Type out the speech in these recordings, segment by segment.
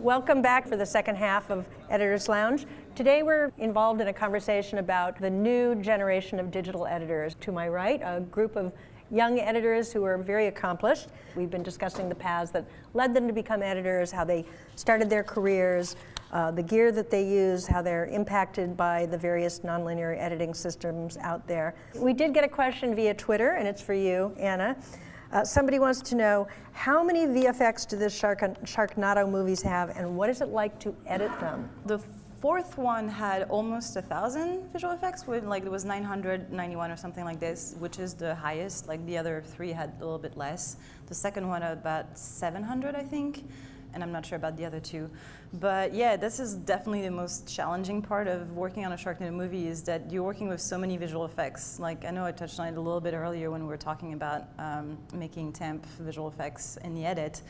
Welcome back for the second half of Editor's Lounge. Today we're involved in a conversation about the new generation of digital editors. To my right, a group of young editors who are very accomplished. We've been discussing the paths that led them to become editors, how they started their careers, the gear that they use, how they're impacted by the various nonlinear editing systems out there. We did get a question via Twitter, and it's for you, Anna. Somebody wants to know, how many VFX do the Sharknado movies have, and what is it like to edit them? The fourth one had almost 1,000 visual effects, with it was 991 or something like this, which is the highest. Like the other three had a little bit less. The second one had about 700, I think, and I'm not sure about the other two. But yeah, this is definitely the most challenging part of working on a Sharknado movie, is that you're working with so many visual effects. Like, I know I touched on it a little bit earlier when we were talking about making temp visual effects in the edit,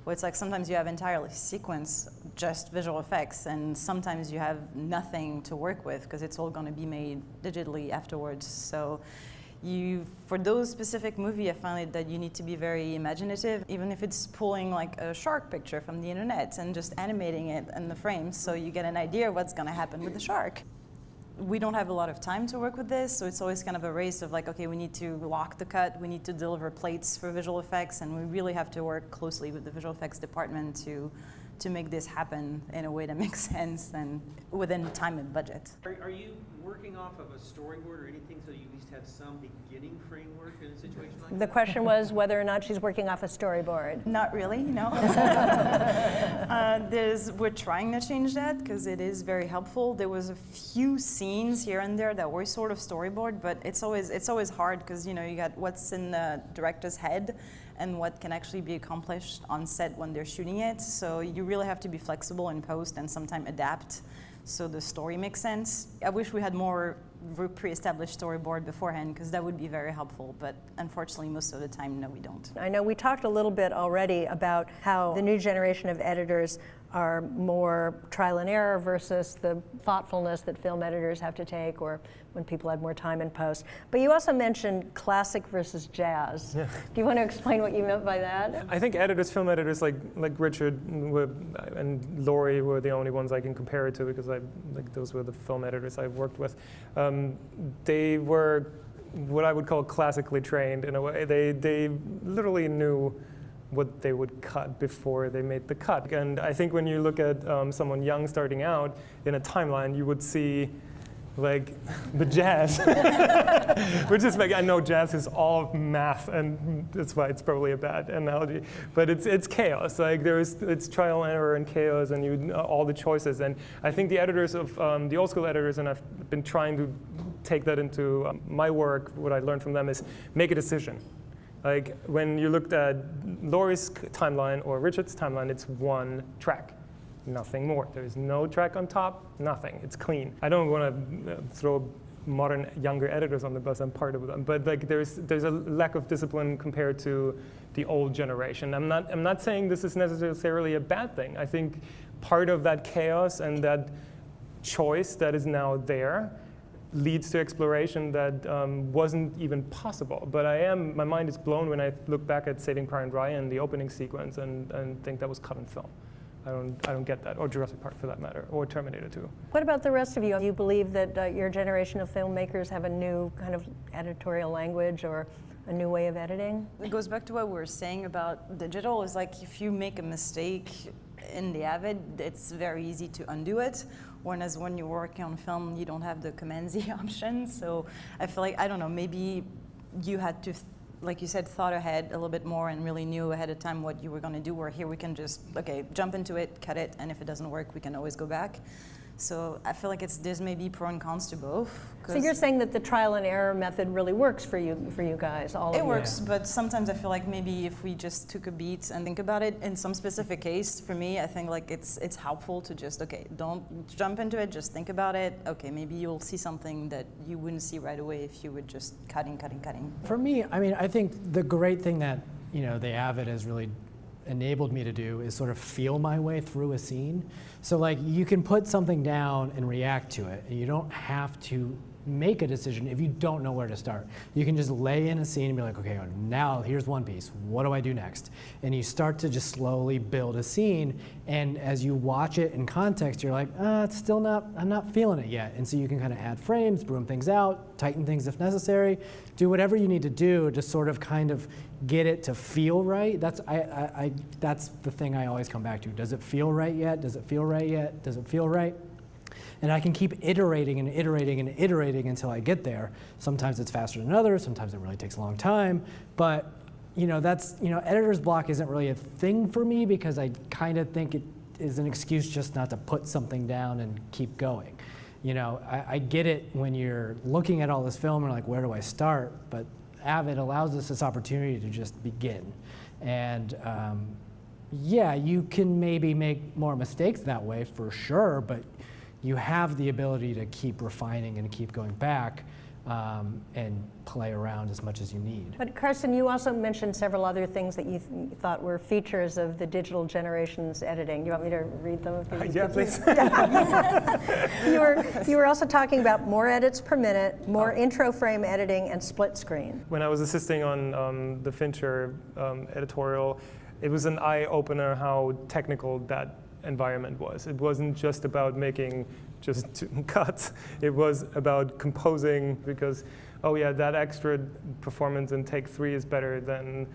where it's like sometimes you have entirely sequence just visual effects, and sometimes you have nothing to work with because it's all going to be made digitally afterwards. So for those specific movie, I find that you need to be very imaginative, even if it's pulling like a shark picture from the internet and just animating it in the frames so you get an idea of what's going to happen with the shark. We don't have a lot of time to work with this, so it's always kind of a race of like, okay, we need to lock the cut, we need to deliver plates for visual effects, and we really have to work closely with the visual effects department to make this happen in a way that makes sense and within time and budget. Are you working off of a storyboard or anything so you at least have some beginning framework in a situation like that? The question was whether or not she's working off a storyboard. Not really, no. We're trying to change that because it is very helpful. There was a few scenes here and there that were sort of storyboard, but it's always hard because you got what's in the director's head and what can actually be accomplished on set when they're shooting it. So you really have to be flexible in post and sometimes adapt so the story makes sense. I wish we had more pre-established storyboard beforehand, because that would be very helpful, but unfortunately most of the time, no, we don't. I know we talked a little bit already about how the new generation of editors are more trial and error versus the thoughtfulness that film editors have to take, or when people had more time in post. But you also mentioned classic versus jazz. Yeah. Do you want to explain what you meant by that? I think film editors like Richard and Laurie were the only ones I can compare it to, because those were the film editors I've worked with. They were what I would call classically trained in a way. They literally knew what they would cut before they made the cut. And I think when you look at someone young starting out in a timeline, you would see like the jazz, which is like, I know jazz is all math, and that's why it's probably a bad analogy, but it's chaos. Like it's trial and error and chaos, and all the choices. And I think the editors of the old school editors, and I've been trying to take that into my work, what I learned from them is make a decision. Like when you looked at Laurie's timeline or Richard's timeline, it's one track, nothing more. There's no track on top, nothing. It's clean. I don't want to throw modern younger editors on the bus. I'm part of them, but like there's a lack of discipline compared to the old generation. I'm not saying this is necessarily a bad thing. I think part of that chaos and that choice that is now there leads to exploration that wasn't even possible. But my mind is blown when I look back at Saving Private Ryan, the opening sequence, and think that was cut in film. I don't get that, or Jurassic Park for that matter, or Terminator 2. What about the rest of you? Do you believe that your generation of filmmakers have a new kind of editorial language or a new way of editing? It goes back to what we were saying about digital. Is like if you make a mistake in the Avid, it's very easy to undo it. Whereas when you're working on film, you don't have the Command-Z option. So I feel like, I don't know, maybe you had to, like you said, thought ahead a little bit more and really knew ahead of time what you were going to do, where here we can just, okay, jump into it, cut it, and if it doesn't work, we can always go back. So I feel like there's maybe pro and cons to both. So you're saying that the trial and error method really works for you guys, all of you? It works, but sometimes I feel like maybe if we just took a beat and think about it, in some specific case, for me, I think like it's helpful to just, okay, don't jump into it, just think about it. Okay, maybe you'll see something that you wouldn't see right away if you were just cutting. For me, I mean, I think the great thing that, the Avid has really enabled me to do is sort of feel my way through a scene. So like you can put something down and react to it, and you don't have to make a decision if you don't know where to start. You can just lay in a scene and be like, okay, now here's one piece. What do I do next? And you start to just slowly build a scene. And as you watch it in context, you're like, it's still not, I'm not feeling it yet. And so you can kind of add frames, broom things out, tighten things if necessary, do whatever you need to do to sort of kind of get it to feel right. That's the thing I always come back to. Does it feel right yet? Does it feel right yet? Does it feel right? And I can keep iterating and iterating and iterating until I get there. Sometimes it's faster than others, sometimes it really takes a long time, but editor's block isn't really a thing for me because I kind of think it is an excuse just not to put something down and keep going. I get it when you're looking at all this film and like, where do I start? But Avid allows us this opportunity to just begin. And you can maybe make more mistakes that way for sure, but you have the ability to keep refining and keep going back and play around as much as you need. But Carson, you also mentioned several other things that you thought were features of the digital generation's editing. Do you want me to read them? Yeah, please. You were also talking about more edits per minute, more intro frame editing, and split screen. When I was assisting on the Fincher editorial, it was an eye-opener how technical that environment was. It wasn't just about making just cuts. It was about composing because, oh yeah, that extra performance in take 3 is better than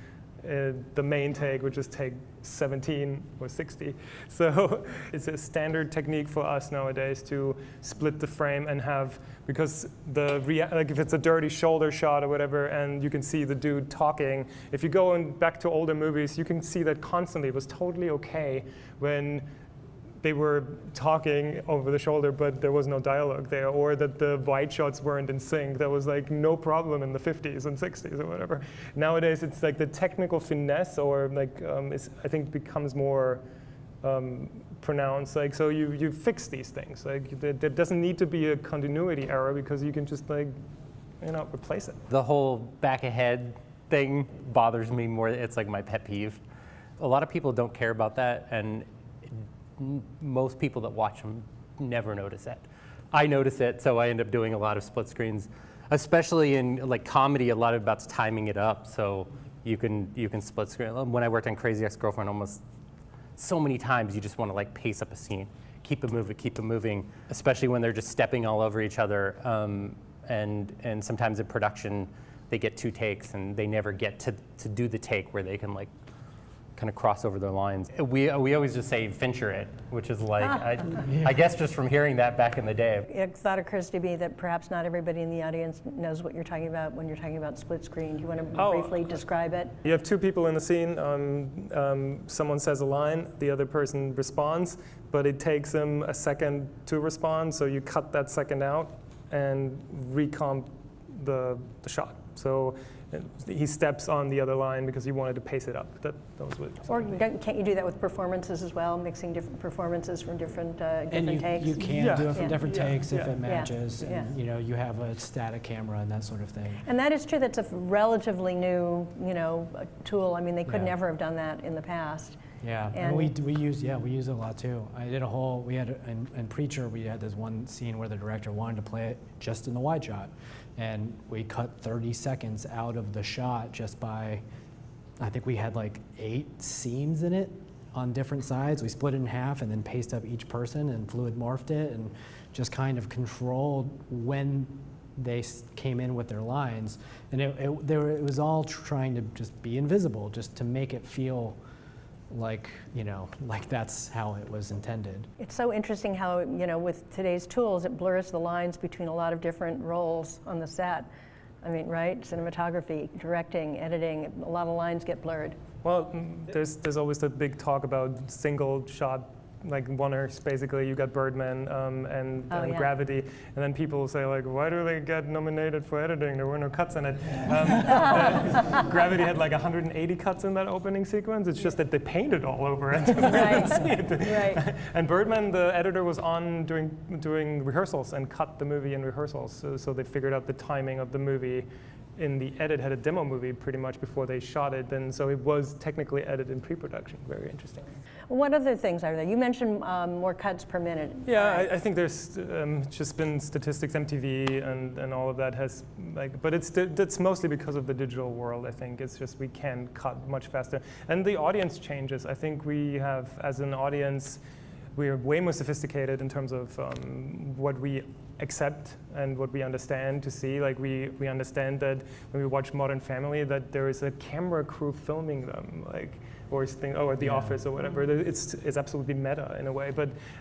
the main take, which is take 17 or 60. So it's a standard technique for us nowadays to split the frame and have, because like if it's a dirty shoulder shot or whatever and you can see the dude talking, if you go back to older movies, you can see that constantly. It was totally okay when they were talking over the shoulder, but there was no dialogue there, or that the wide shots weren't in sync. That was like no problem in the 50s and 60s or whatever. Nowadays, it's like the technical finesse, or like I think becomes more pronounced. Like so, you fix these things. Like there doesn't need to be a continuity error because you can just like replace it. The whole back ahead thing bothers me more. It's like my pet peeve. A lot of people don't care about that, and most people that watch them never notice it. I notice it, so I end up doing a lot of split screens, especially in like comedy. A lot of it's timing it up, so you can split screen. When I worked on Crazy Ex-Girlfriend, almost so many times you just want to like pace up a scene, keep it moving, especially when they're just stepping all over each other. And sometimes in production, they get 2 takes and they never get to do the take where they can like kind of cross over their lines. We always just say Fincher it, which is like, I guess just from hearing that back in the day. A thought occurs to me that perhaps not everybody in the audience knows what you're talking about when you're talking about split screen. Do you want to briefly describe it? You have 2 people in the scene. Someone says a line, the other person responds, but it takes them a second to respond, so you cut that second out and recomp the shot. So he steps on the other line because he wanted to pace it up. That was what. Or can't you do that with performances as well, mixing different performances from different takes? You can do it from different takes if it Yeah. matches, and you have a static camera and that sort of thing. And that is true. That's a relatively new, tool. I mean, they could Yeah. never have done that in the past. Yeah, and we use it a lot too. In Preacher, we had this one scene where the director wanted to play it just in the wide shot, and we cut 30 seconds out of the shot just by, I think we had like 8 scenes in it on different sides. We split it in half and then paced up each person and fluid morphed it and just kind of controlled when they came in with their lines. And it was all trying to just be invisible, just to make it feel like that's how it was intended. It's so interesting how, with today's tools, it blurs the lines between a lot of different roles on the set. I mean, right? Cinematography, directing, editing, a lot of lines get blurred. Well, there's always the big talk about single shot, like oneers, basically. You got Birdman and Gravity, and then people say like, why do they get nominated for editing? There were no cuts in it. Gravity had like 180 cuts in that opening sequence. It's just that they painted all over it. Right. And Birdman, the editor was on doing rehearsals and cut the movie in rehearsals. So they figured out the timing of the movie in the edit had a demo movie pretty much before they shot it, and so it was technically edited in pre-production. Very interesting. What other things are there? You mentioned more cuts per minute. Yeah, I think there's just been statistics, MTV, and all of that has but it's mostly because of the digital world. I think it's just we can cut much faster, and the audience changes. I think we have, as an audience, we're way more sophisticated in terms of what we accept and what we understand to see. Like we understand that when we watch Modern Family, that there is a camera crew filming them, or at the office or whatever. It's absolutely meta in a way.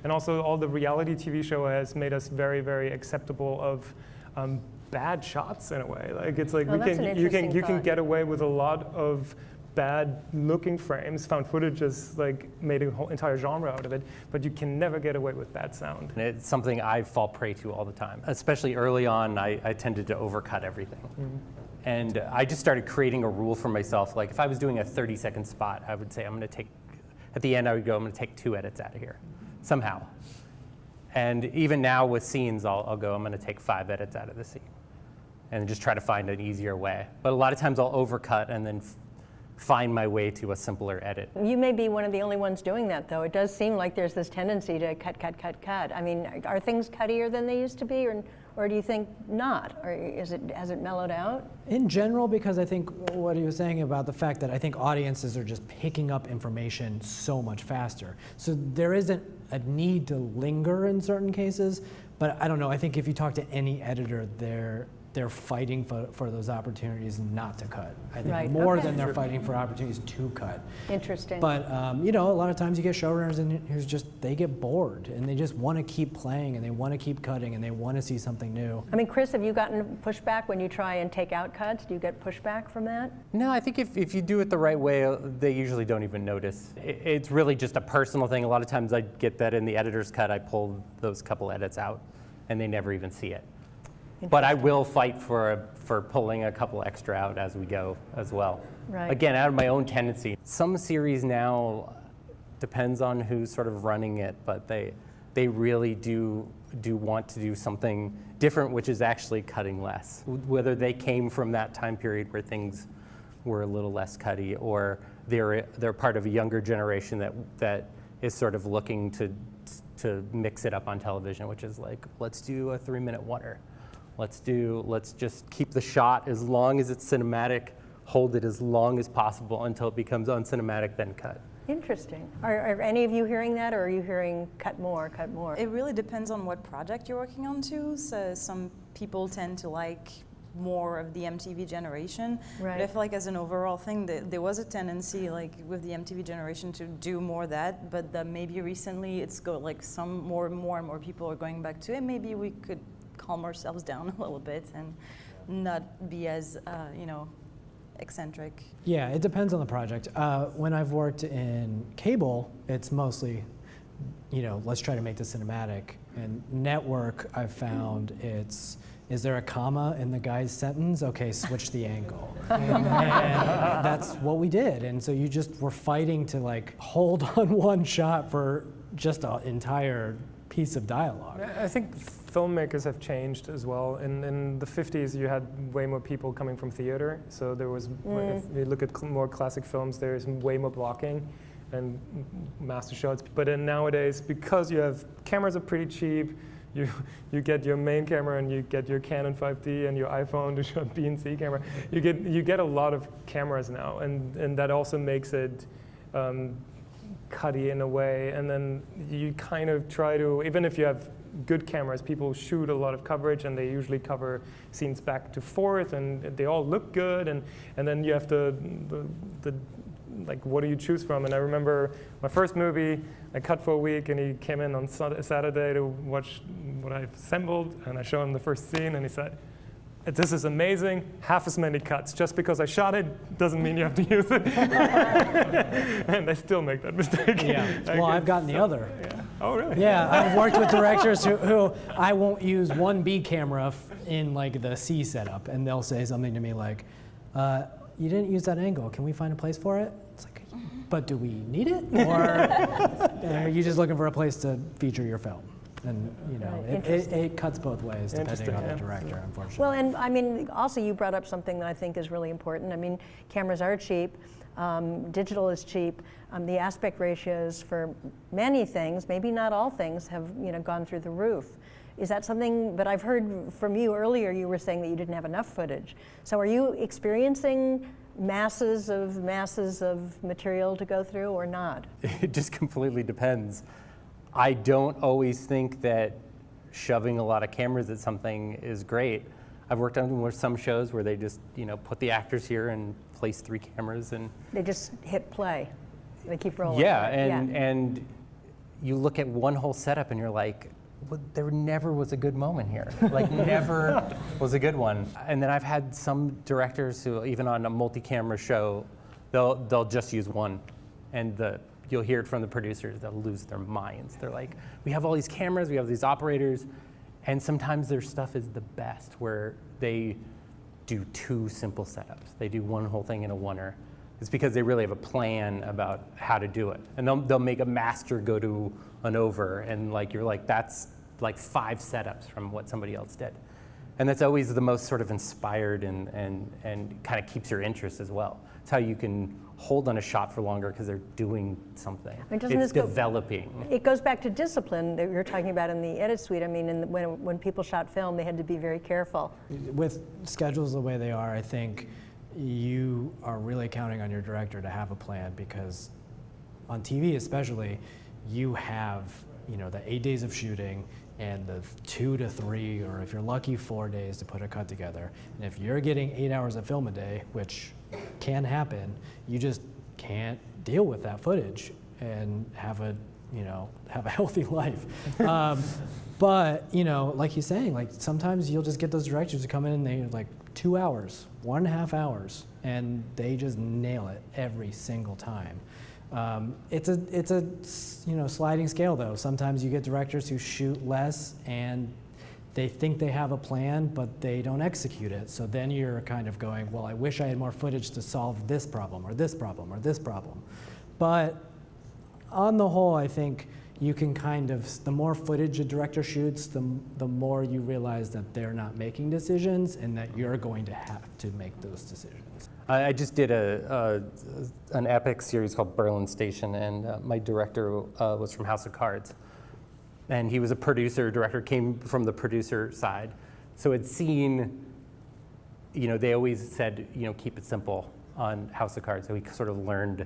And also all the reality TV show has made us very, very acceptable of bad shots in a way. You can get away with a lot of bad looking frames. Found footage has made a whole entire genre out of it, but you can never get away with bad sound. And it's something I fall prey to all the time. Especially early on, I tended to overcut everything. Mm-hmm. And I just started creating a rule for myself. Like if I was doing a 30-second spot, I would say at the end I would go, I'm gonna take 2 edits out of here, somehow. And even now with scenes, I'll go, I'm gonna take 5 edits out of the scene. And just try to find an easier way. But a lot of times I'll overcut and then find my way to a simpler edit. You may be one of the only ones doing that, though. It does seem like there's this tendency to cut. I mean, are things cuttier than they used to be, or do you think not? Or has it mellowed out? In general, because I think what he was saying about the fact that I think audiences are just picking up information so much faster. So there isn't a need to linger in certain cases, but I don't know, I think if you talk to any editor, they're fighting for those opportunities not to cut. I think more than they're fighting for opportunities to cut. Interesting. But a lot of times you get showrunners who's just, they get bored and they just want to keep playing and they want to keep cutting and they want to see something new. I mean, Chris, have you gotten pushback when you try and take out cuts? Do you get pushback from that? No, I think if you do it the right way, they usually don't even notice. It's really just a personal thing. A lot of times I get that in the editor's cut, I pull those couple edits out and they never even see it. But I will fight for pulling a couple extra out as we go as well. Right. Again, out of my own tendency. Some series now, depends on who's sort of running it, but they really do want to do something different, which is actually cutting less. Whether they came from that time period where things were a little less cutty, or they're part of a younger generation that is sort of looking to mix it up on television, which is like, let's do a 3-minute wonder. Let's just keep the shot as long as it's cinematic, hold it as long as possible until it becomes uncinematic, then cut. Interesting. Are any of you hearing that, or are you hearing cut more? It really depends on what project you're working on too. So some people tend to like more of the MTV generation. Right. But I feel like as an overall thing, there was a tendency like with the MTV generation to do more of that, but maybe recently it's some more and more people are going back to it. Maybe we could calm ourselves down a little bit and not be as eccentric. Yeah, it depends on the project. When I've worked in cable, it's mostly, let's try to make this cinematic. And network, I've found is there a comma in the guy's sentence? Okay, switch the angle. And that's what we did. And so you just were fighting to hold on one shot for just an entire piece of dialogue. I think filmmakers have changed as well. In the 50s, you had way more people coming from theater. So there was, if you look at more classic films, there's way more blocking and master shots. But then nowadays, because cameras are pretty cheap, you get your main camera and you get your Canon 5D and your iPhone to shoot B and C camera. You get a lot of cameras now, and that also makes it cutty in a way. And then you kind of try to, even if you have good cameras, people shoot a lot of coverage and they usually cover scenes back to forth and they all look good, and then you have the what do you choose from? And I remember my first movie, I cut for a week and he came in on Saturday to watch what I've assembled, and I showed him the first scene and he said, "This is amazing, half as many cuts. Just because I shot it doesn't mean you have to use it." And I still make that mistake. Yeah, well, I've gotten the other. Yeah. Oh, really? Yeah, I've worked with directors who I won't use 1B camera in the C setup, and they'll say something to me like, "You didn't use that angle. Can we find a place for it?" It's like, but do we need it? Or are you just looking for a place to feature your film? And Right, it interesting. cuts both ways depending Interesting, on the yeah. director, unfortunately. Well, and I mean, also you brought up something that I think is really important. I mean, cameras are cheap, digital is cheap. The aspect ratios for many things, maybe not all things, have gone through the roof. Is that something that I've heard from you earlier? You were saying that you didn't have enough footage. So are you experiencing masses of material to go through or not? It just completely depends. I don't always think that shoving a lot of cameras at something is great. I've worked on some shows where they just, put the actors here and place 3 cameras and They just hit play. They keep rolling. yeah, right? and you look at one whole setup and you're like, well, there never was a good moment here. Like never was a good one. And then I've had some directors who, even on a multi-camera show, they'll just use one, and you'll hear it from the producers. They'll lose their minds. They're like, we have all these cameras, we have these operators, and sometimes their stuff is the best where they do 2 simple setups. They do one whole thing in a oneer. It's because they really have a plan about how to do it. And they'll make a master go to an over, and you're like, that's like 5 setups from what somebody else did. And that's always the most sort of inspired and kind of keeps your interest as well. It's how you can hold on a shot for longer because they're doing something. I mean, doesn't It's this go- developing. It goes back to discipline that you're talking about in the edit suite. I mean, when people shot film, they had to be very careful. With schedules the way they are, I think you are really counting on your director to have a plan, because on TV especially, you have the 8 days of shooting and the 2 to 3, or if you're lucky, 4 days to put a cut together. And if you're getting 8 hours of film a day, which can happen, you just can't deal with that footage and have a healthy life. But like he's saying, sometimes you'll just get those directors to come in and they're 2 hours, 1.5 hours, and they just nail it every single time. It's a sliding scale though. Sometimes you get directors who shoot less and they think they have a plan, but they don't execute it. So then you're kind of going, well, I wish I had more footage to solve this problem or this problem or this problem. But on the whole, I think you can the more footage a director shoots, the more you realize that they're not making decisions and that you're going to have to make those decisions. I just did an epic series called Berlin Station, and my director was from House of Cards. And he was a director, came from the producer side. So had seen, they always said, keep it simple on House of Cards. So he sort of learned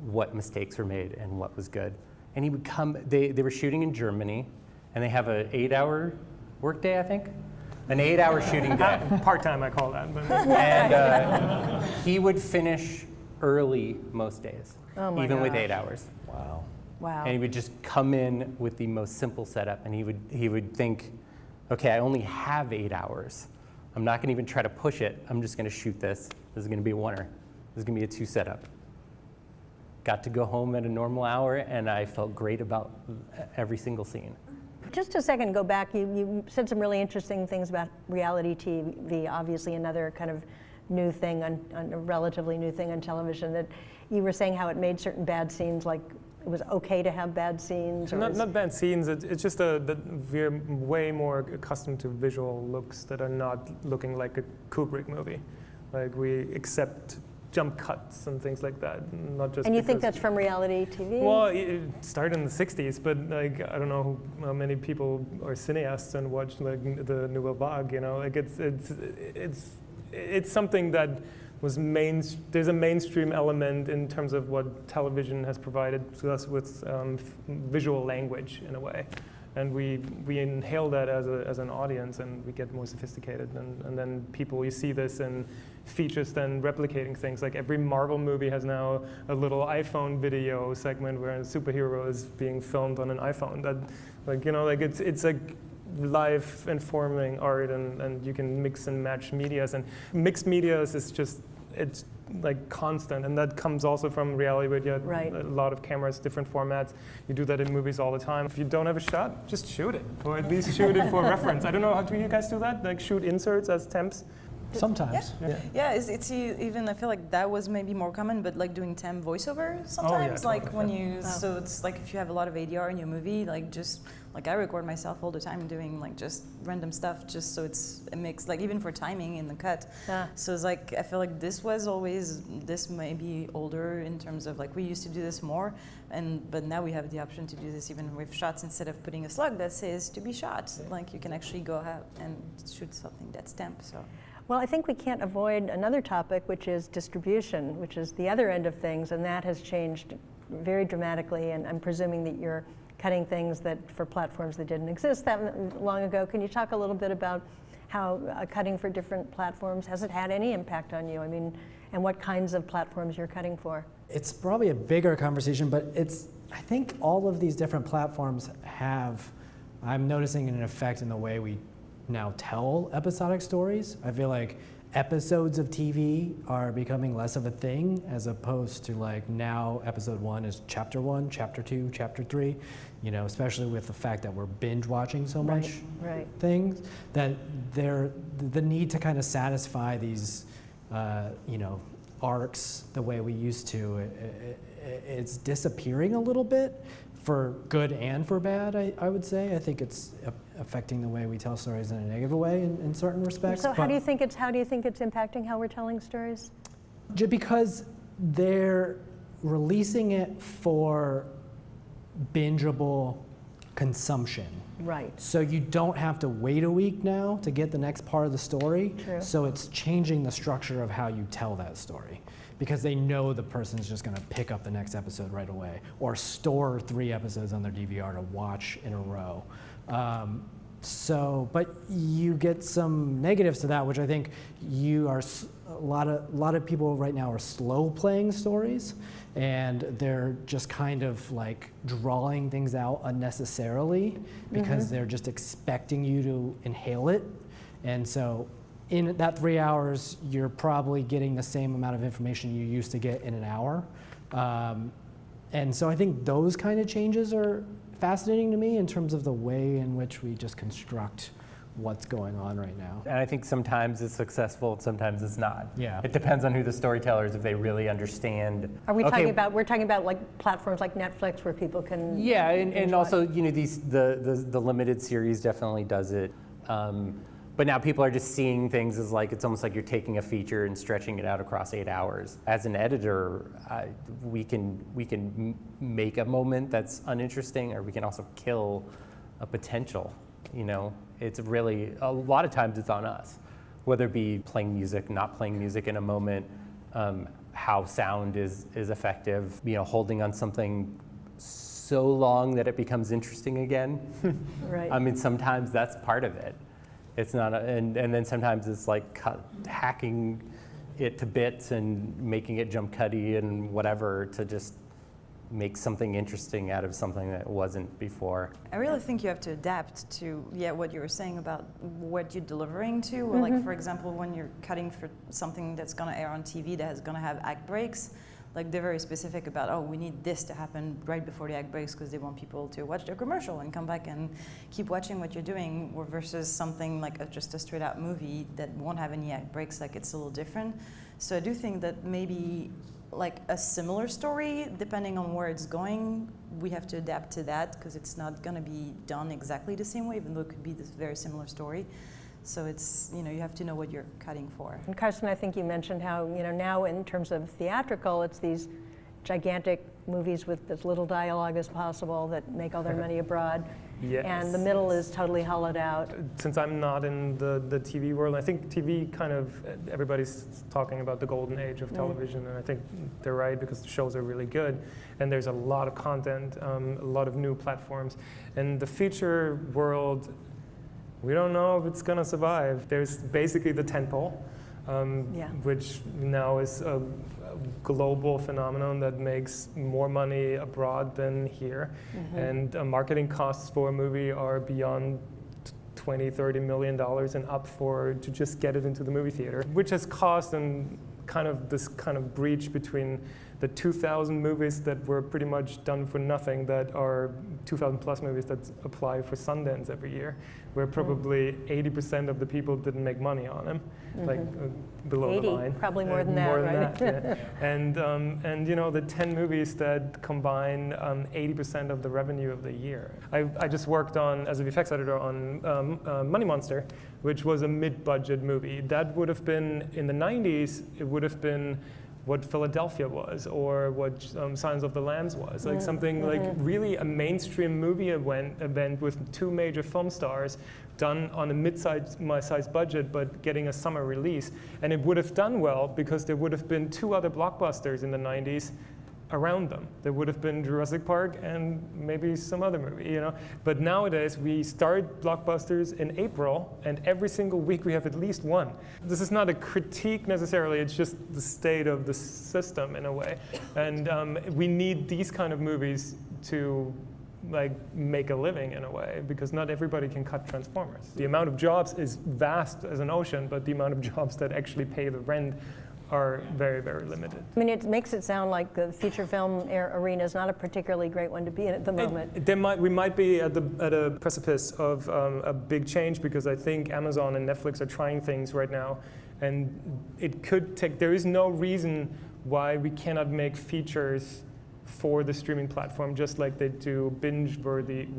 what mistakes were made and what was good. And he would come, they were shooting in Germany, and they have an 8-hour workday, I think? An 8-hour shooting day. Part-time, I call that. But And he would finish early most days, Oh my even with gosh. 8 hours. Wow. Wow. And he would just come in with the most simple setup, and he would think, okay, I only have 8 hours. I'm not gonna even try to push it. I'm just gonna shoot this. This is gonna be a oneer. This is gonna be a 2 setup. Got to go home at a normal hour, and I felt great about every single scene. Just a second, go back. You said some really interesting things about reality TV, obviously another kind of new thing, on a relatively new thing on television, that you were saying how it made certain bad scenes, like it was okay to have bad scenes? Or not bad scenes, it's just that we're way more accustomed to visual looks that are not looking like a Kubrick movie. Like we accept jump cuts and things like that, not just And you think because- that's from reality TV? Well, it started in the 60s, but I don't know how many people are cineasts and watch the Nouvelle Vague, it's something that was there's a mainstream element in terms of what television has provided to us with visual language in a way. And we inhale that as an audience, and we get more sophisticated. And then you see this in features then replicating things. Like every Marvel movie has now a little iPhone video segment where a superhero is being filmed on an iPhone. It's like live informing art, and you can mix and match medias. And mixed medias is just, it's like constant, and that comes also from reality, where you have Right. a lot of cameras, different formats. You do that in movies all the time. If you don't have a shot, just shoot it, or at least shoot it for reference. I don't know, how do you guys do that? Like shoot inserts as temps? Sometimes. Yeah, it's even, I feel like that was maybe more common, but like doing temp voiceover sometimes, like totally. when you, so it's like if you have a lot of ADR in your movie, like just, like I record myself all the time doing like just random stuff, just so it's a mix, like even for timing in the cut. So it's like, I feel like this was always, this may be older in terms of like, we used to do this more, but now we have the option to do this even with shots instead of putting a slug that says to be shot. Like you can actually go out and shoot something that's temp, so. Well, I think we can't avoid another topic, which is distribution, which is the other end of things, and that has changed very dramatically, and I'm presuming that you're cutting things that for platforms that didn't exist that long ago. Can you talk a little bit about how cutting for different platforms, has it had any impact on you? I mean, and what kinds of platforms you're cutting for? It's probably a bigger conversation, but I think all of these different platforms I'm noticing an effect in the way we now tell episodic stories. I feel like episodes of TV are becoming less of a thing, as opposed to like now episode 1 is chapter 1, chapter 2, chapter 3, especially with the fact that we're binge watching so much things, that the need to kind of satisfy these arcs the way we used to, it's disappearing a little bit, for good and for bad, I would say. I think it's affecting the way we tell stories in a negative way in certain respects. So how do you think it's impacting how we're telling stories? Just because they're releasing it for bingeable consumption. Right. So you don't have to wait a week now to get the next part of the story. True. So it's changing the structure of how you tell that story, because they know the person's just going to pick up the next episode right away, or store 3 episodes on their DVR to watch in a row. But you get some negatives to that, which I think a lot of people right now are slow playing stories, and they're just kind of like drawing things out unnecessarily because they're just expecting you to inhale it. And so in that 3 hours, you're probably getting the same amount of information you used to get in an hour. And so I think those kind of changes are fascinating to me in terms of the way in which we just construct what's going on right now. And I think sometimes it's successful, sometimes it's not. Yeah. It depends on who the storyteller is, if they really understand. Are we talking about, we're talking about like platforms like Netflix where people can... Yeah, and also, the limited series definitely does it. But now people are just seeing things as like, it's almost like you're taking a feature and stretching it out across 8 hours. As an editor, we can make a moment that's uninteresting, or we can also kill a potential, It's really, a lot of times it's on us, whether it be playing music, not playing music in a moment, how sound is effective, holding on something so long that it becomes interesting again. Right. I mean, sometimes that's part of it. It's not, and then sometimes it's like hacking it to bits and making it jump cutty and whatever to just make something interesting out of something that wasn't before. I really think you have to adapt to what you were saying about what you're delivering to. Or like, for example, when you're cutting for something that's going to air on TV that is going to have act breaks, like they're very specific about, oh, we need this to happen right before the act breaks because they want people to watch their commercial and come back and keep watching what you're doing, or versus something like just a straight out movie that won't have any act breaks, like it's a little different. So I do think that maybe like a similar story, depending on where it's going, we have to adapt to that because it's not going to be done exactly the same way, even though it could be this very similar story. So it's, you have to know what you're cutting for. And Carson, I think you mentioned how, now in terms of theatrical, it's these gigantic movies with as little dialogue as possible that make all their money abroad. Yes. And the middle is totally hollowed out. Since I'm not in the TV world, I think TV kind of, everybody's talking about the golden age of television, and I think they're right because the shows are really good, and there's a lot of content, a lot of new platforms. And the feature world, we don't know if it's going to survive. There's basically the tentpole, which now is a global phenomenon that makes more money abroad than here. And marketing costs for a movie are beyond $20–30 million and up to just get it into the movie theater, which has caused this kind of breach between the 2,000 movies that were pretty much done for nothing, that are 2,000 plus movies that apply for Sundance every year, where probably 80% of the people didn't make money on them, like below 80, the line. probably more than that, more right? Than that, yeah. And you know, the 10 movies that combine 80% of the revenue of the year. I just worked on, as a VFX editor, on Money Monster, which was a mid-budget movie. That would have been, in the 90s, it would have been what Philadelphia was, or what Silence of the Lambs was, like something like really a mainstream movie event with 2 major film stars, done on a mid-sized budget, but getting a summer release. And it would have done well because there would have been 2 other blockbusters in the 90s around them. There would have been Jurassic Park and maybe some other movie, you know. But nowadays we start blockbusters in April, and every single week we have at least one. This is not a critique necessarily, it's just the state of the system in a way. And we need these kind of movies to like make a living in a way, because not everybody can cut Transformers. The amount of jobs is vast as an ocean, but the amount of jobs that actually pay the rent are very, very limited. I mean, it makes it sound like the feature film arena is not a particularly great one to be in at the moment. We might be at a precipice of a big change, because I think Amazon and Netflix are trying things right now, and it could take. There is no reason why we cannot make features for the streaming platform, just like they do binge-worthy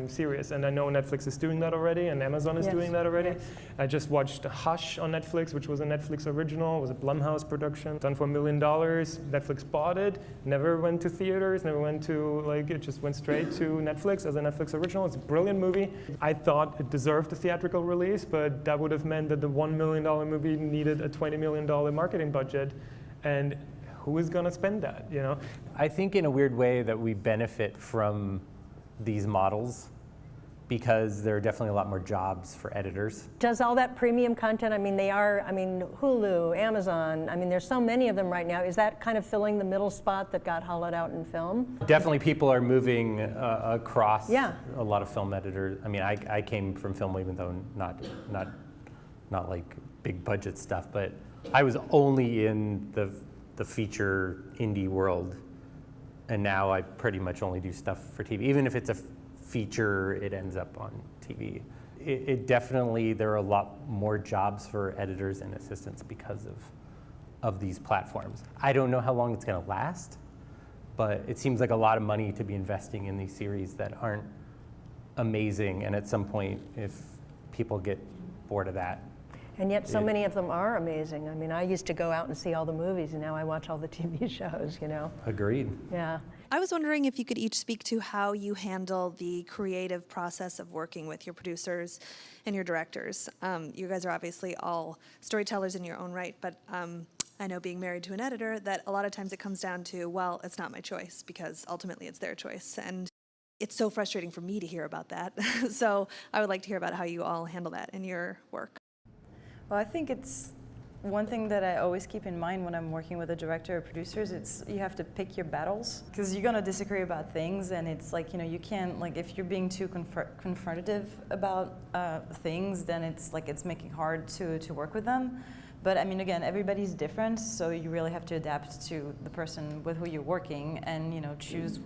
series. And I know Netflix is doing that already, and Amazon is doing that already. Yes. I just watched Hush on Netflix, which was a Netflix original. It was a Blumhouse production, done for $1 million. Netflix bought it, never went to theaters, never went to, like, it just went straight to Netflix as a Netflix original. It's a brilliant movie. I thought it deserved a theatrical release, but that would have meant that the $1 million movie needed a $20 million marketing budget. And who is going to spend that, you know? I think in a weird way that we benefit from these models, because there are definitely a lot more jobs for editors. Does all that premium content, Hulu, Amazon, there's so many of them right now. Is that kind of filling the middle spot that got hollowed out in film? Definitely people are moving across Yeah. a lot of film editors. I mean, I came from film, even though not like big budget stuff, but I was only in the feature indie world, and now I pretty much only do stuff for TV. Even if it's a feature, it ends up on TV. It definitely, there are a lot more jobs for editors and assistants because of these platforms. I don't know how long it's going to last, but it seems like a lot of money to be investing in these series that aren't amazing, and at some point, if people get bored of that. And yet so many of them are amazing. I mean, I used to go out and see all the movies, and now I watch all the TV shows, you know? Agreed. Yeah. I was wondering if you could each speak to how you handle the creative process of working with your producers and your directors. You guys are obviously all storytellers in your own right, but I know, being married to an editor, that a lot of times it comes down to, well, it's not my choice, because ultimately it's their choice. And it's so frustrating for me to hear about that. So I would like to hear about how you all handle that in your work. Well, I think it's one thing that I always keep in mind when I'm working with a director or producers. It's you have to pick your battles, because you're gonna disagree about things, and it's like, you know, you can't, like, if you're being too confrontative about things, then it's like it's making hard to work with them. But I mean, again, everybody's different, so you really have to adapt to the person with who you're working, and, you know, choose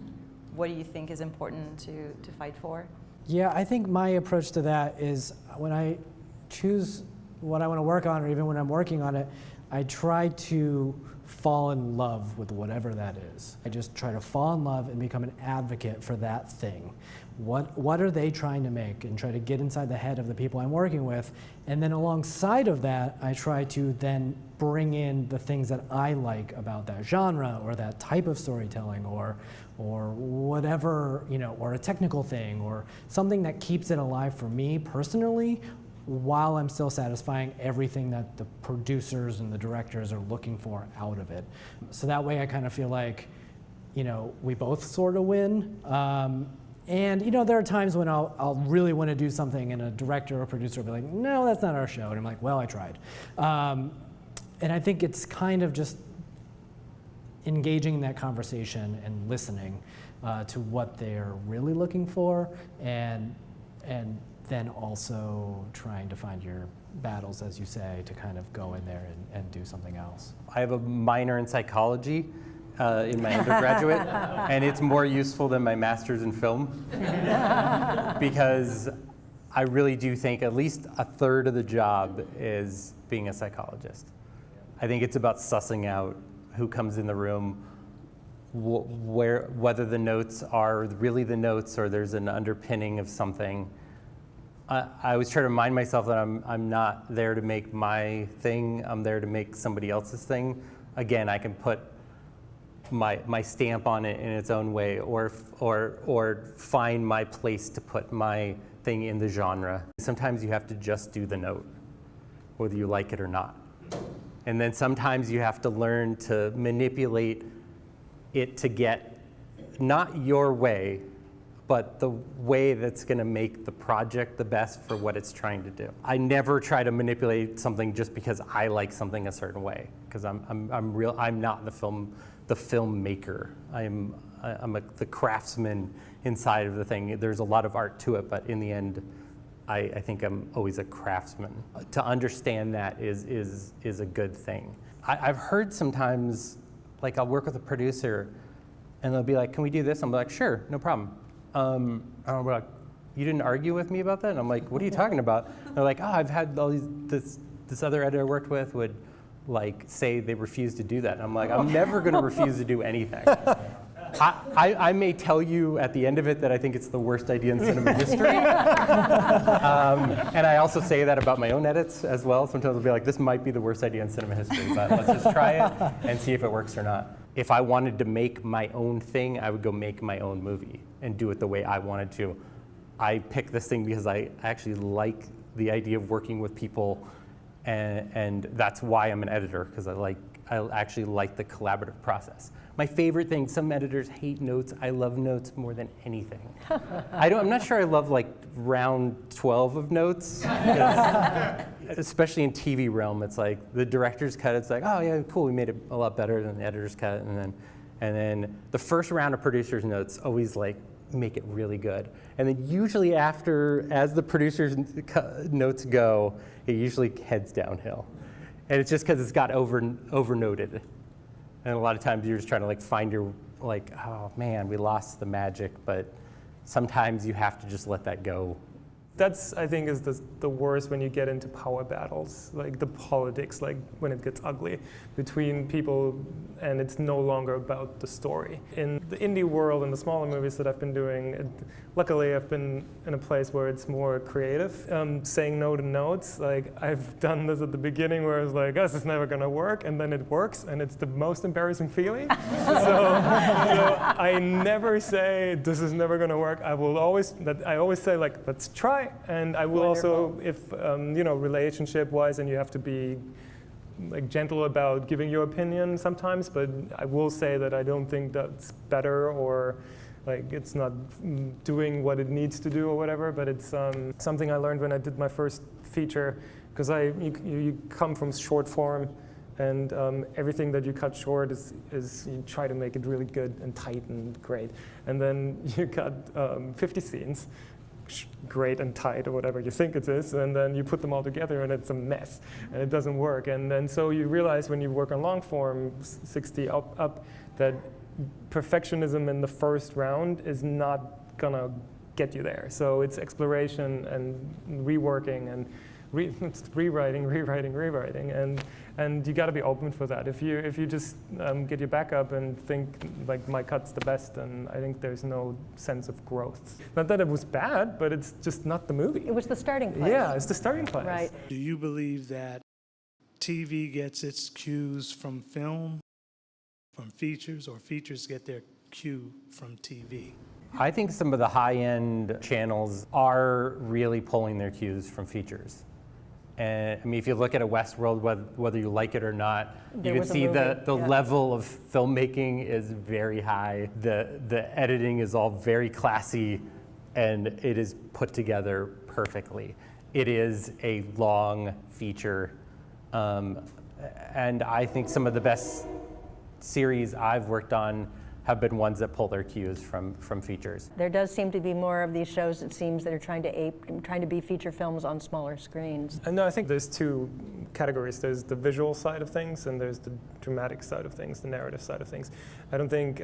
what do you think is important to fight for. Yeah, I think my approach to that is, when I choose what I want to work on, or even when I'm working on it, I try to fall in love with whatever that is. I just try to fall in love and become an advocate for that thing. What are they trying to make, and try to get inside the head of the people I'm working with. And then alongside of that, I try to then bring in the things that I like about that genre, or that type of storytelling, or whatever, you know, or a technical thing, or something that keeps it alive for me personally, while I'm still satisfying everything that the producers and the directors are looking for out of it. So that way I kind of feel like, you know, we both sort of win. And, you know, there are times when I'll really want to do something, and a director or producer will be like, no, that's not our show. And I'm like, well, I tried. And I think it's kind of just engaging in that conversation and listening to what they're really looking for, and then also trying to find your battles, as you say, to kind of go in there and do something else. I have a minor in psychology, in my undergraduate, and it's more useful than my master's in film because I really do think at least a third of the job is being a psychologist. I think it's about sussing out who comes in the room, whether the notes are really the notes or there's an underpinning of something. I always try to remind myself that I'm not there to make my thing, I'm there to make somebody else's thing. Again, I can put my stamp on it in its own way or find my place to put my thing in the genre. Sometimes you have to just do the note, whether you like it or not. And then sometimes you have to learn to manipulate it to get not your way, but the way that's going to make the project the best for what it's trying to do. I never try to manipulate something just because I like something a certain way, because I'm not the filmmaker. I'm the craftsman inside of the thing. There's a lot of art to it, but in the end, I think I'm always a craftsman. To understand that is a good thing. I've heard sometimes, like I'll work with a producer, and they'll be like, "Can we do this?" I'm like, "Sure, no problem." And I'll be like, "You didn't argue with me about that?" And I'm like, "What are you talking about?" And they're like, "Oh, I've had all this other editor I worked with would like say they refuse to do that." And I'm like, "I'm never going to refuse to do anything." I may tell you at the end of it that I think it's the worst idea in cinema history. And I also say that about my own edits as well. Sometimes I'll be like, this might be the worst idea in cinema history, but let's just try it and see if it works or not. If I wanted to make my own thing, I would go make my own movie and do it the way I wanted to. I picked this thing because I actually like the idea of working with people, and that's why I'm an editor, because I actually like the collaborative process. My favorite thing, some editors hate notes. I love notes more than anything. I'm not sure I love like round 12 of notes. Especially in TV realm, it's like the director's cut, it's like, oh yeah, cool, we made it a lot better than the editor's cut. And then the first round of producer's notes always like make it really good. And then usually after, as the producer's notes go, it usually heads downhill. And it's just because it's got over-noted. And a lot of times you're just trying to like find your, like, oh man, we lost the magic, but sometimes you have to just let that go. That's, I think, is the worst when you get into power battles, like the politics, like when it gets ugly between people and it's no longer about the story. In the indie world and the smaller movies that I've been doing, luckily I've been in a place where it's more creative. Saying no to notes, like I've done this at the beginning where I was like, this is never gonna work, and then it works, and it's the most embarrassing feeling. so I never say, this is never gonna work. I always say like, let's try. And I will also, if relationship-wise, and you have to be like gentle about giving your opinion sometimes, but I will say that I don't think that's better or like it's not doing what it needs to do or whatever. But it's something I learned when I did my first feature, because you come from short form, and everything that you cut short is you try to make it really good and tight and great, and then you cut 50 scenes. Great and tight or whatever you think it is, and then you put them all together and it's a mess and it doesn't work. And then so you realize when you work on long form 60 up that perfectionism in the first round is not gonna get you there. So it's exploration and reworking and rewriting, and you got to be open for that. If you just get your back up and think like my cut's the best, then I think there's no sense of growth. Not that it was bad, but it's just not the movie. It was the starting place. Yeah, it's the starting place. Right. Do you believe that TV gets its cues from film, from features, or features get their cue from TV? I think some of the high-end channels are really pulling their cues from featers. And I mean, if you look at a Westworld, whether you like it or not, you can see the level of filmmaking is very high. The editing is all very classy, and it is put together perfectly. It is a long feature, and I think some of the best series I've worked on have been ones that pull their cues from features. There does seem to be more of these shows, it seems, that are trying to be feature films on smaller screens. And no, I think there's two categories. There's the visual side of things, and there's the dramatic side of things, the narrative side of things. I don't think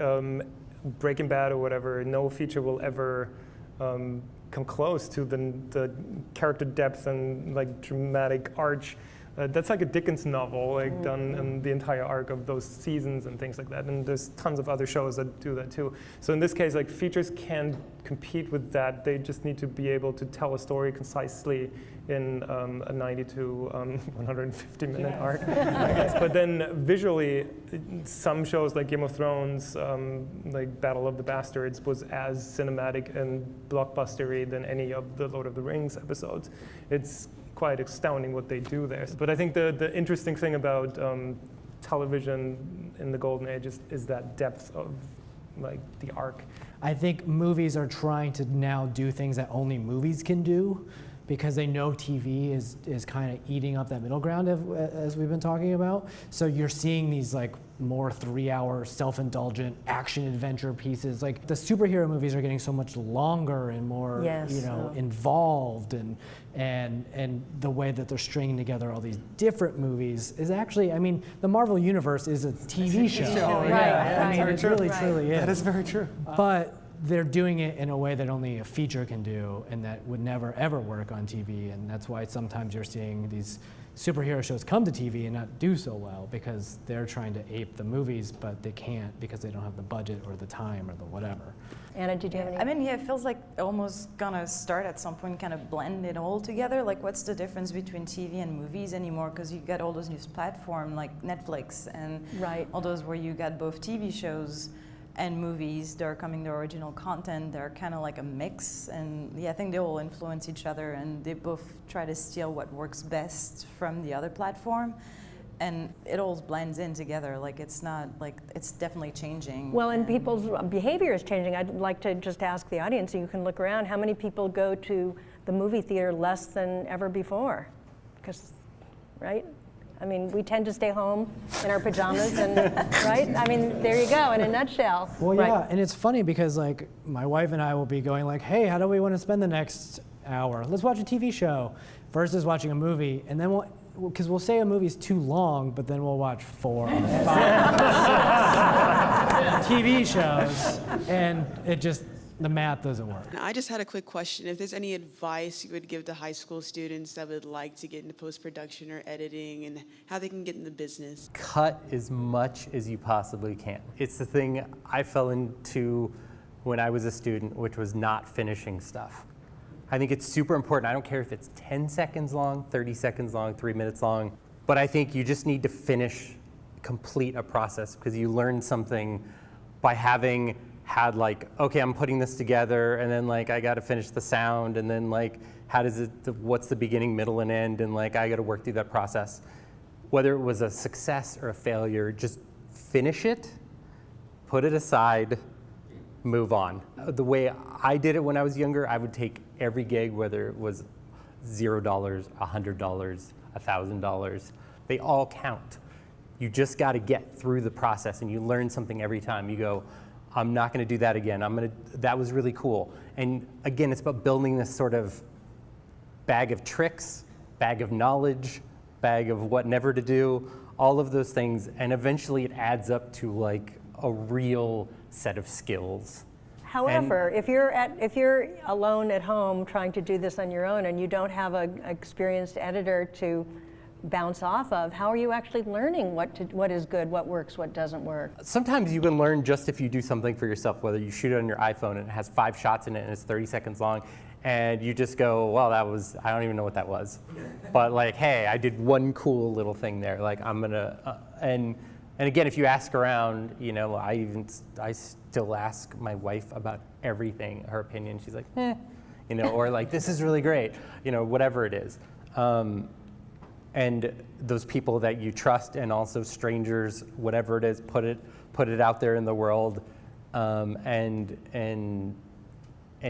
Breaking Bad or whatever, no feature will ever come close to the character depth and like dramatic arch. That's like a Dickens novel, like done in the entire arc of those seasons and things like that. And there's tons of other shows that do that too. So in this case, like features can compete with that. They just need to be able to tell a story concisely in a 90 to 150 minute arc, I guess. But then visually, some shows like Game of Thrones, like Battle of the Bastards, was as cinematic and blockbustery than any of the Lord of the Rings episodes. It's quite astounding what they do there. But I think the interesting thing about television in the golden age is that depth of like the arc. I think movies are trying to now do things that only movies can do, because they know TV is kind of eating up that middle ground as we've been talking about. So you're seeing these like more 3-hour self-indulgent action adventure pieces. Like the superhero movies are getting so much longer and more involved, and the way that they're stringing together all these different movies is actually, I mean, the Marvel Universe is a TV show. I mean, it really truly is. That is very true. But they're doing it in a way that only a feature can do, and that would never ever work on TV. And that's why sometimes you're seeing these superhero shows come to TV and not do so well, because they're trying to ape the movies, but they can't because they don't have the budget or the time or the whatever. Anna, did you have any? I mean, yeah, it feels like almost gonna start at some point, kind of blend it all together. Like, what's the difference between TV and movies anymore? Because you get all those new platforms like Netflix and all those where you got both TV shows and movies. They're coming to original content. They're kind of like a mix, and yeah, I think they all influence each other, and they both try to steal what works best from the other platform, and it all blends in together. Like, it's not like, it's definitely changing. Well, and people's behavior is changing. I'd like to just ask the audience, so you can look around, how many people go to the movie theater less than ever before? Because, right? I mean, we tend to stay home in our pajamas, and right? I mean, there you go, in a nutshell. Well, yeah, and it's funny because like my wife and I will be going like, hey, how do we want to spend the next hour? Let's watch a TV show versus watching a movie, and then because we'll say a movie's too long, but then we'll watch 4 or 5 TV shows, and it just, the math doesn't work. I just had a quick question. If there's any advice you would give to high school students that would like to get into post-production or editing, and how they can get in the business? Cut as much as you possibly can. It's the thing I fell into when I was a student, which was not finishing stuff. I think it's super important. I don't care if it's 10 seconds long, 30 seconds long, 3 minutes long, but I think you just need to complete a process, because you learn something by having had like, okay, I'm putting this together, and then like I got to finish the sound, and then like what's the beginning, middle, and end, and like I got to work through that process. Whether it was a success or a failure, just finish it, put it aside, move on. The way I did it when I was younger, I would take every gig, whether it was $0, $100, $1,000. They all count. You just got to get through the process, and you learn something every time. You go, I'm not going to do that again. That was really cool. And again, it's about building this sort of bag of tricks, bag of knowledge, bag of what never to do, all of those things, and eventually it adds up to like a real set of skills. However, if you're alone at home trying to do this on your own, and you don't have an experienced editor to bounce off of, how are you actually learning what is good, what works, what doesn't work? Sometimes you can learn just if you do something for yourself, whether you shoot it on your iPhone and it has 5 shots in it and it's 30 seconds long, and you just go, well, I don't even know what that was. But like, hey, I did one cool little thing there. Like, I'm gonna, and again, if you ask around, you know, I still ask my wife about everything, her opinion. She's like, you know, or like, this is really great, you know, whatever it is. And those people that you trust, and also strangers, whatever it is, put it out there in the world, and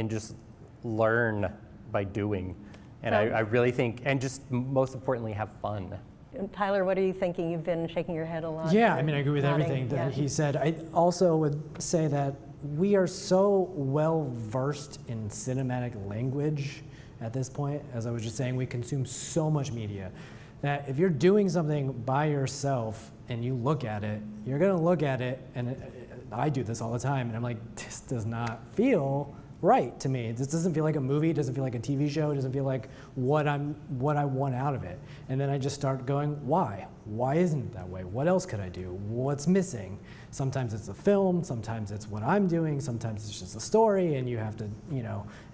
just learn by doing. And I really think, and just most importantly, have fun. Tyler, what are you thinking? You've been shaking your head a lot. Yeah, or I mean, I agree with nodding. everything that Yeah. he said. I also would say that we are so well versed in cinematic language at this point. As I was just saying, we consume so much media that if you're doing something by yourself and you look at it, you're gonna look at it, and I do this all the time, and I'm like, this does not feel right to me. This doesn't feel like a movie, it doesn't feel like a TV show, it doesn't feel like what I want out of it. And then I just start going, why? Why isn't it that way? What else could I do? What's missing? Sometimes it's a film, sometimes it's what I'm doing, sometimes it's just a story, and you have to,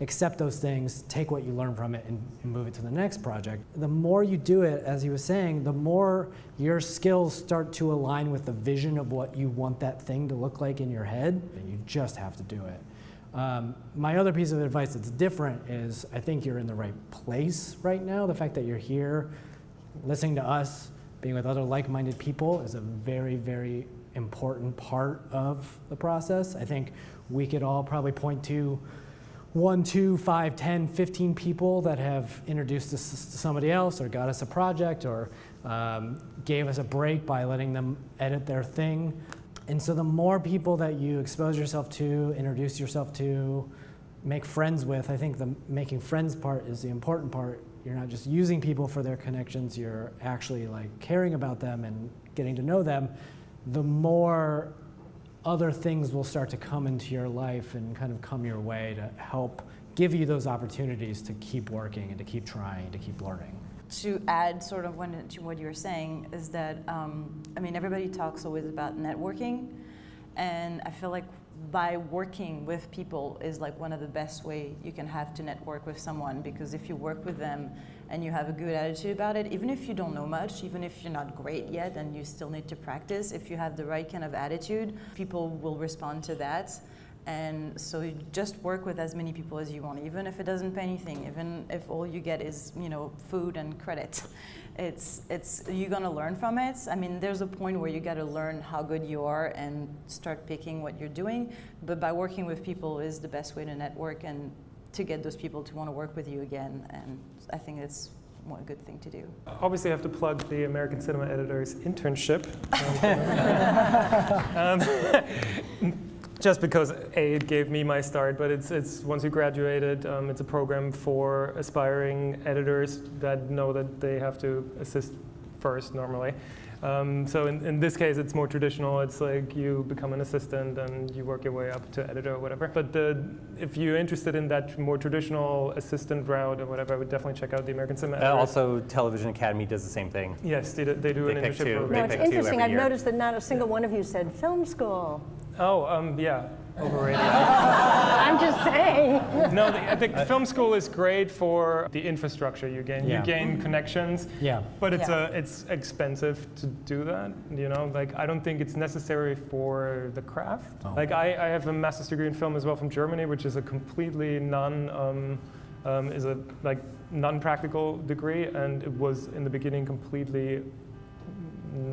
accept those things, take what you learn from it, and move it to the next project. The more you do it, as he was saying, the more your skills start to align with the vision of what you want that thing to look like in your head, and you just have to do it. My other piece of advice that's different is I think you're in the right place right now. The fact that you're here, listening to us, being with other like-minded people is a very, very important part of the process. I think we could all probably point to 1, 2, 5, 10, 15 people that have introduced us to somebody else or got us a project or gave us a break by letting them edit their thing. And so the more people that you expose yourself to, introduce yourself to, make friends with, I think the making friends part is the important part. You're not just using people for their connections, you're actually like caring about them and getting to know them. The more other things will start to come into your life and kind of come your way to help give you those opportunities to keep working and to keep trying, to keep learning. To add sort of to what you were saying is that, everybody talks always about networking, and I feel like by working with people is like one of the best way you can have to network with someone, because if you work with them and you have a good attitude about it, even if you don't know much, even if you're not great yet and you still need to practice, if you have the right kind of attitude, people will respond to that. And so you just work with as many people as you want, even if it doesn't pay anything, even if all you get is, food and credit. You're gonna learn from it. I mean, there's a point where you gotta learn how good you are and start picking what you're doing. But by working with people is the best way to network and to get those people to want to work with you again. And I think it's a good thing to do. Obviously, I have to plug the American Cinema Editors internship. Just because it gave me my start, but it's once you graduated, it's a program for aspiring editors that know that they have to assist first normally. So in this case, it's more traditional. It's like you become an assistant and you work your way up to editor or whatever. But if you're interested in that more traditional assistant route or whatever, I would definitely check out the American Cinema Editors. Also, Television Academy does the same thing. Yes, they do an internship program. No, They it's pick two interesting. every I've year. noticed that not a single one of you said film school. Oh, yeah, overrated. I'm just saying. No, I think film school is great for the infrastructure you gain. Yeah. You gain connections, Yeah. but it's expensive to do that. I don't think it's necessary for the craft. Oh. Like I have a master's degree in film as well from Germany, which is a completely non-practical degree, and it was in the beginning completely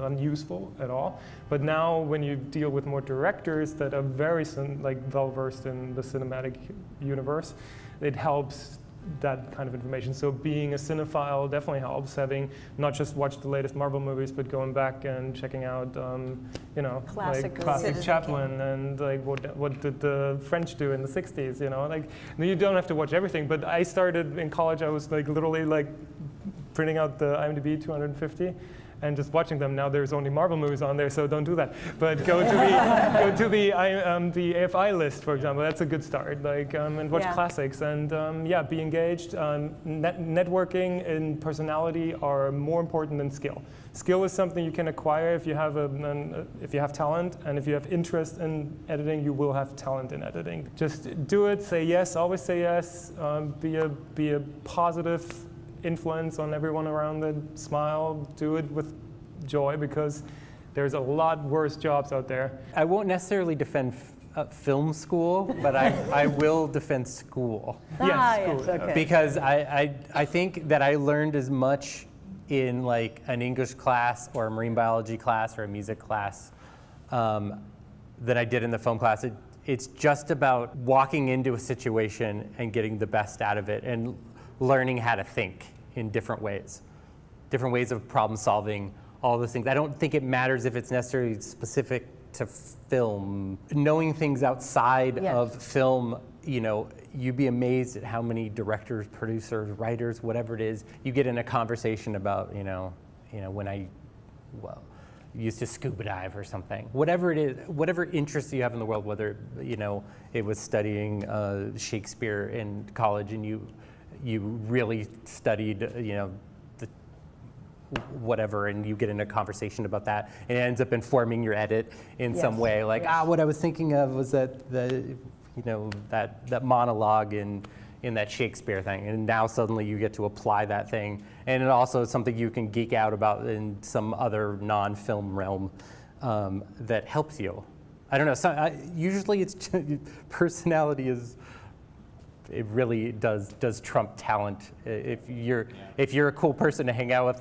unuseful at all. But now when you deal with more directors that are very well versed in the cinematic universe, it helps that kind of information. So being a cinephile definitely helps, having not just watched the latest Marvel movies, but going back and checking out Classic classic Citizen Chaplin and what did the French do in the 60s, you don't have to watch everything. But I started in college, I was literally printing out the IMDb 250 and just watching them. Now there's only Marvel movies on there, so don't do that. But go to the AFI list, for example. That's a good start. And watch classics and be engaged. Networking and personality are more important than skill. Skill is something you can acquire if you have if you have talent, and if you have interest in editing, you will have talent in editing. Just do it. Say yes. Always say yes. Be a positive influence on everyone around it. Smile, do it with joy, because there's a lot worse jobs out there. I won't necessarily defend film school, but I will defend school. Yes, school. Yes, okay. Because I think that I learned as much in an English class or a marine biology class or a music class than I did in the film class. It's just about walking into a situation and getting the best out of it and learning how to think in different ways. different ways of problem solving, all those things. I don't think it matters if it's necessarily specific to film. Knowing things outside of film, you'd be amazed at how many directors, producers, writers, whatever it is, you get in a conversation about, when I used to scuba dive or something. Whatever it is, whatever interests you have in the world, whether, it was studying Shakespeare in college and you really studied, whatever, and you get in a conversation about that, and it ends up informing your edit in some way. Like, what I was thinking of was that that monologue in that Shakespeare thing, and now suddenly you get to apply that thing, and it also is something you can geek out about in some other non-film realm that helps you. I don't know. Usually, it's personality is. It really does trump talent. If you're a cool person to hang out with,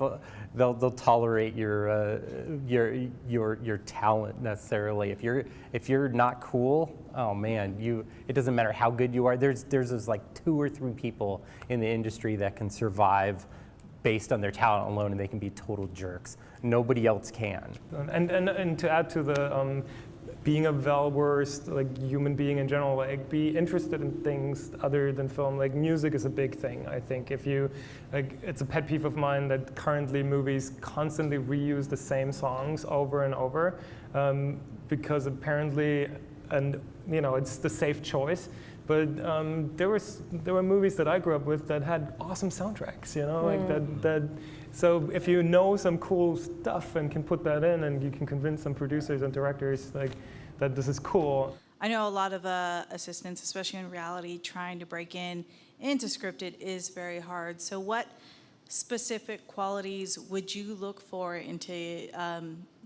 they'll tolerate your talent necessarily. If you're not cool, oh man, it doesn't matter how good you are. There's like 2 or 3 people in the industry that can survive based on their talent alone, and they can be total jerks. Nobody else can. And to add to the being a well-versed human being in general, be interested in things other than film. Music is a big thing, I think. If you it's a pet peeve of mine that currently movies constantly reuse the same songs over and over because apparently, it's the safe choice. But there were movies that I grew up with that had awesome soundtracks, that. So if you know some cool stuff and can put that in, and you can convince some producers and directors that this is cool. I know a lot of assistants, especially in reality, trying to break into scripted is very hard. So what specific qualities would you look for into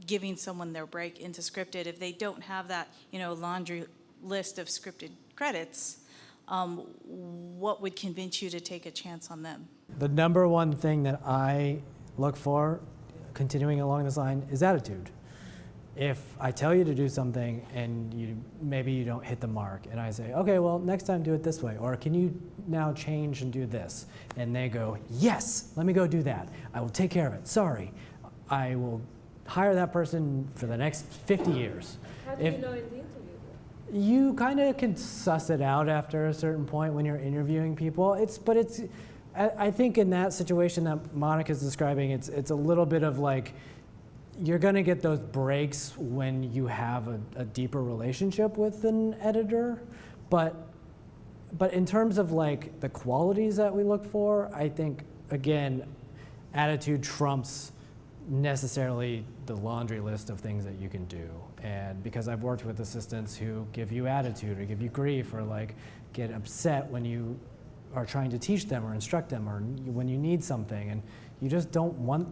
giving someone their break into scripted if they don't have that laundry list of scripted credits? What would convince you to take a chance on them? The number one thing that I look for, continuing along this line, is attitude. If I tell you to do something and maybe you don't hit the mark, and I say, okay, well, next time do it this way, or can you now change and do this? And they go, yes, let me go do that. I will take care of it. Sorry. I will hire that person for the next 50 years. How do you know in the interview? You kind of can suss it out after a certain point when you're interviewing people. I think in that situation that Monica's describing, it's a little bit of you're gonna get those breaks when you have a deeper relationship with an editor, but in terms of the qualities that we look for, I think again, attitude trumps necessarily the laundry list of things that you can do. And because I've worked with assistants who give you attitude or give you grief or get upset when you are trying to teach them or instruct them or when you need something, and you just don't want,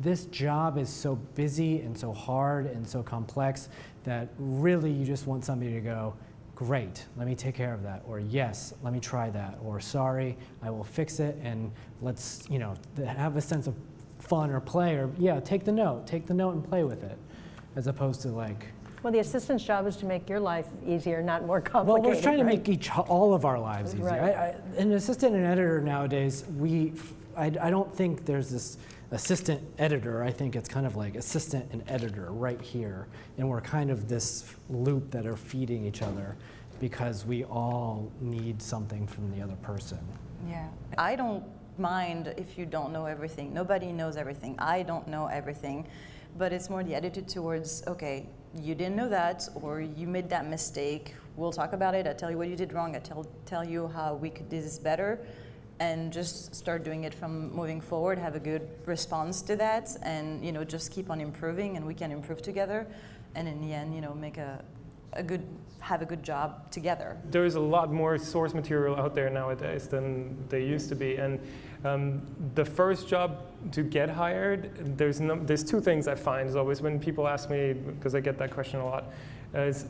this job is so busy and so hard and so complex that really you just want somebody to go, great, let me take care of that, or yes, let me try that, or sorry, I will fix it, and let's have a sense of fun or play, or take the note and play with it, as opposed to Well, the assistant's job is to make your life easier, not more complicated. Well, we're trying to make all of our lives easier. Right. An assistant and editor nowadays, I don't think there's this assistant editor. I think it's kind of like assistant and editor right here. And we're kind of this loop that are feeding each other because we all need something from the other person. Yeah. I don't mind if you don't know everything. Nobody knows everything. I don't know everything. But it's more the attitude towards, okay, you didn't know that, or you made that mistake. We'll talk about it. I tell you what you did wrong. I tell you how we could do this better, and just start doing it from moving forward. Have a good response to that, and just keep on improving, and we can improve together, and in the end, have a good job together. There is a lot more source material out there nowadays than there used to be, and the first job to get hired, there's 2 things I find is always when people ask me, because I get that question a lot, is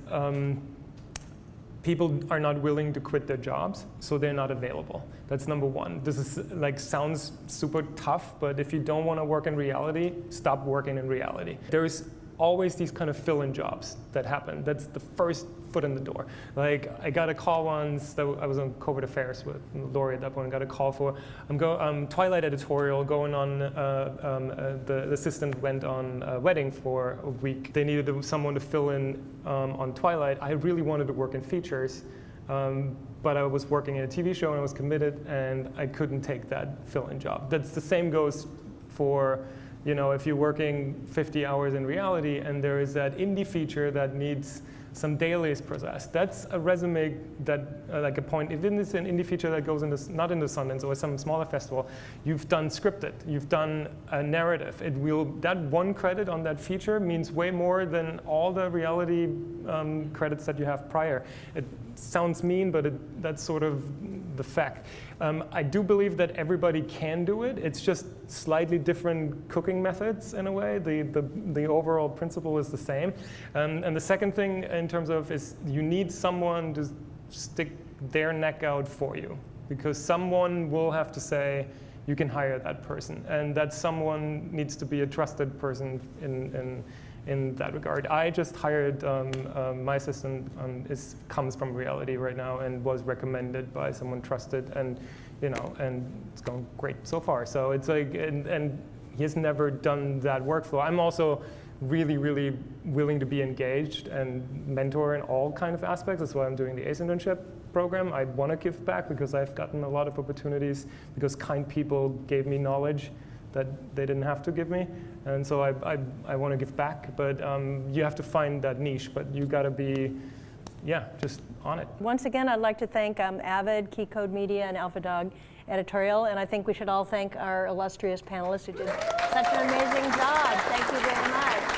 people are not willing to quit their jobs, so they're not available. That's number 1. This is sounds super tough, but if you don't want to work in reality, stop working in reality. There's always these kind of fill-in jobs that happen. That's the first foot in the door. Like, I got a call once, that I was on corporate affairs with Lori at that point, I got a call for, Twilight editorial going on, the assistant went on a wedding for a week. They needed someone to fill in on Twilight. I really wanted to work in features, but I was working in a TV show and I was committed and I couldn't take that fill-in job. That's the same goes for, you know, if you're working 50 hours in reality and there is that indie feature that needs some dailies processed. That's a resume that, like a point, if it's an indie feature that goes into, not into Sundance or some smaller festival, you've done scripted, you've done a narrative. That one credit on that feature means way more than all the reality credits that you have prior. It sounds mean, but that's sort of the fact. I do believe that everybody can do it. It's just slightly different cooking methods in a way. The overall principle is the same. And the second thing in terms of is you need someone to stick their neck out for you, because someone will have to say, you can hire that person. And that someone needs to be a trusted person in that regard. I just hired my assistant, comes from reality right now and was recommended by someone trusted, and and it's going great so far. So it's like, and he's never done that workflow. I'm also really, really willing to be engaged and mentor in all kind of aspects. That's why I'm doing the ACE internship program. I want to give back because I've gotten a lot of opportunities because kind people gave me knowledge that they didn't have to give me. And so I want to give back, but you have to find that niche, but you got to be, just on it. Once again, I'd like to thank Avid, Key Code Media, and Alpha Dog Editorial, and I think we should all thank our illustrious panelists who did such an amazing job. Thank you very much.